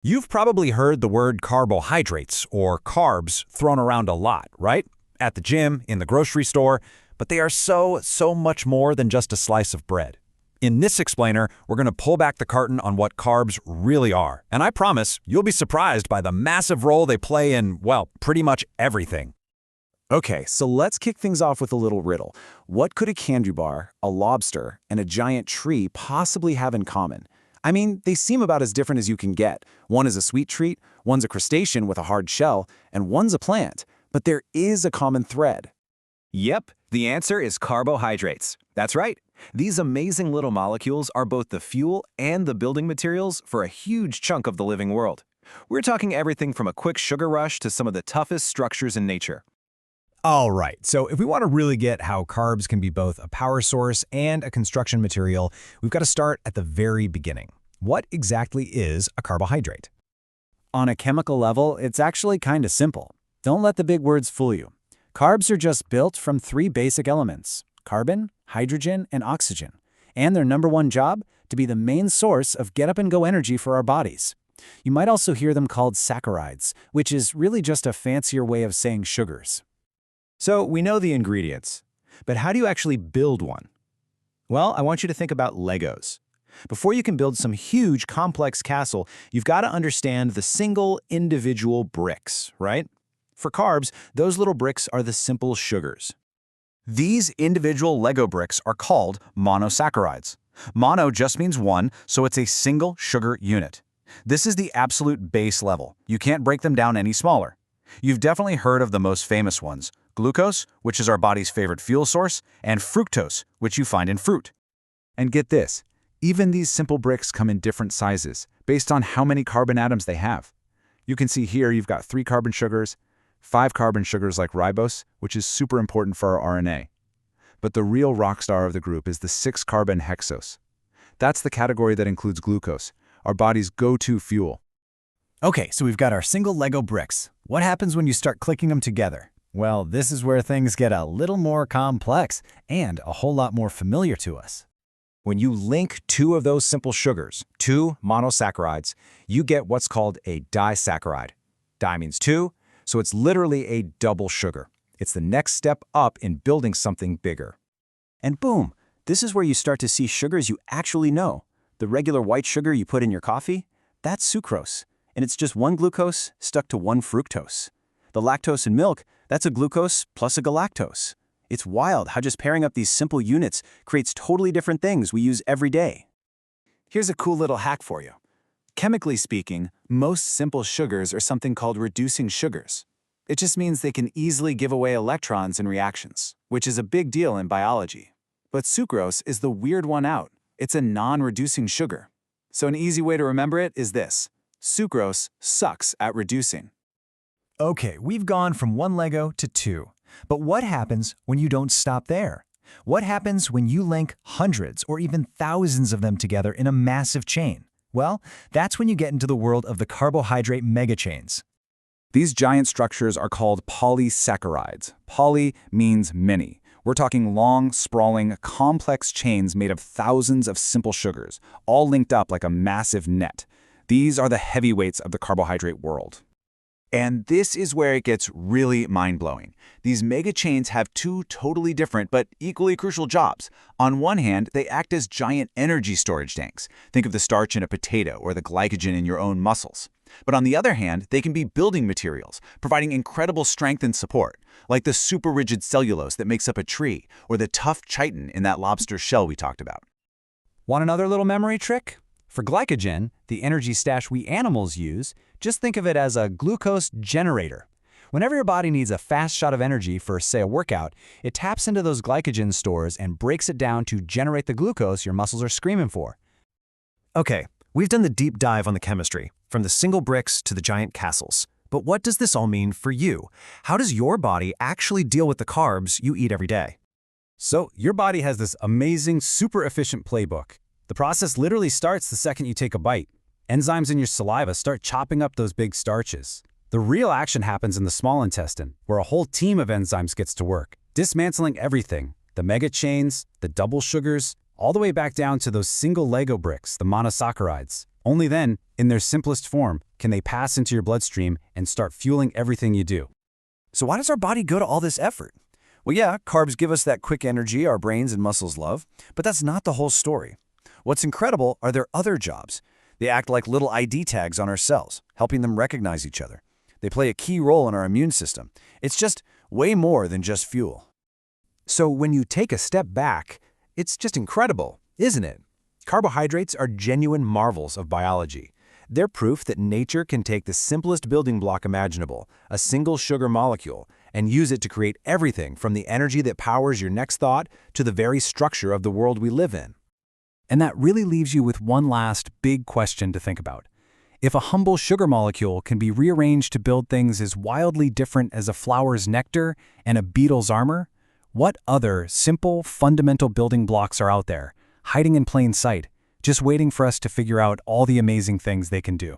You've probably heard the word carbohydrates, or carbs, thrown around a lot, right? At the gym, in the grocery store, but they are so much more than just a slice of bread. In this explainer, we're going to pull back the curtain on what carbs really are, and I promise you'll be surprised by the massive role they play in, well, pretty much everything. Okay, so let's kick things off with a little riddle. What could a candy bar, a lobster, and a giant tree possibly have in common? I mean, they seem about as different as you can get. One is a sweet treat, one's a crustacean with a hard shell, and one's a plant. But there is a common thread. Yep, the answer is carbohydrates. That's right. These amazing little molecules are both the fuel and the building materials for a huge chunk of the living world. We're talking everything from a quick sugar rush to some of the toughest structures in nature. All right, so if we want to really get how carbs can be both a power source and a construction material, we've got to start at the very beginning. What exactly is a carbohydrate? On a chemical level, it's actually kind of simple. Don't let the big words fool you. Carbs are just built from three basic elements: carbon, hydrogen, and oxygen. And their number one job? To be the main source of get-up-and-go energy for our bodies. You might also hear them called saccharides, which is really just a fancier way of saying sugars. So we know the ingredients, but how do you actually build one? Well, I want you to think about Legos. Before you can build some huge, complex castle, you've got to understand the single individual bricks, right? For carbs, those little bricks are the simple sugars. These individual Lego bricks are called monosaccharides. Mono just means one, so it's a single sugar unit. This is the absolute base level. You can't break them down any smaller. You've definitely heard of the most famous ones: glucose, which is our body's favorite fuel source, and fructose, which you find in fruit. And get this, even these simple bricks come in different sizes, based on how many carbon atoms they have. You can see here you've got 3 carbon sugars, 5 carbon sugars like ribose, which is super important for our RNA. But the real rock star of the group is the 6-carbon hexose. That's the category that includes glucose, our body's go-to fuel. Okay, so we've got our single Lego bricks. What happens when you start clicking them together? Well, this is where things get a little more complex and a whole lot more familiar to us. When you link 2 of those simple sugars, 2 monosaccharides, you get what's called a disaccharide. Di means 2, so it's literally a double sugar. It's the next step up in building something bigger. And boom, this is where you start to see sugars you actually know. The regular white sugar you put in your coffee, that's sucrose. And it's just one glucose stuck to one fructose. The lactose in milk, that's a glucose plus a galactose. It's wild how just pairing up these simple units creates totally different things we use every day. Here's a cool little hack for you. Chemically speaking, most simple sugars are something called reducing sugars. It just means they can easily give away electrons in reactions, which is a big deal in biology. But sucrose is the weird one out. It's a non-reducing sugar. So an easy way to remember it is this: sucrose sucks at reducing. Okay, we've gone from 1 Lego to 2. But what happens when you don't stop there? What happens when you link hundreds or even thousands of them together in a massive chain? Well, that's when you get into the world of the carbohydrate megachains. These giant structures are called polysaccharides. Poly means many. We're talking long, sprawling, complex chains made of thousands of simple sugars, all linked up like a massive net. These are the heavyweights of the carbohydrate world. And this is where it gets really mind-blowing. These mega chains have 2 totally different but equally crucial jobs. On one hand, they act as giant energy storage tanks. Think of the starch in a potato or the glycogen in your own muscles. But on the other hand, they can be building materials, providing incredible strength and support, like the super rigid cellulose that makes up a tree or the tough chitin in that lobster shell we talked about. Want another little memory trick? For glycogen, the energy stash we animals use, just think of it as a glucose generator. Whenever your body needs a fast shot of energy for, say, a workout, it taps into those glycogen stores and breaks it down to generate the glucose your muscles are screaming for. Okay, we've done the deep dive on the chemistry, from the single bricks to the giant castles. But what does this all mean for you? How does your body actually deal with the carbs you eat every day? So, your body has this amazing, super efficient playbook. The process literally starts the second you take a bite. Enzymes in your saliva start chopping up those big starches. The real action happens in the small intestine, where a whole team of enzymes gets to work, dismantling everything: the mega chains, the double sugars, all the way back down to those single Lego bricks, the monosaccharides. Only then, in their simplest form, can they pass into your bloodstream and start fueling everything you do. So why does our body go to all this effort? Well, yeah, carbs give us that quick energy our brains and muscles love, but that's not the whole story. What's incredible are their other jobs. They act like little ID tags on our cells, helping them recognize each other. They play a key role in our immune system. It's just way more than just fuel. So when you take a step back, it's just incredible, isn't it? Carbohydrates are genuine marvels of biology. They're proof that nature can take the simplest building block imaginable, a single sugar molecule, and use it to create everything from the energy that powers your next thought to the very structure of the world we live in. And that really leaves you with one last big question to think about. If a humble sugar molecule can be rearranged to build things as wildly different as a flower's nectar and a beetle's armor, what other simple, fundamental building blocks are out there, hiding in plain sight, just waiting for us to figure out all the amazing things they can do?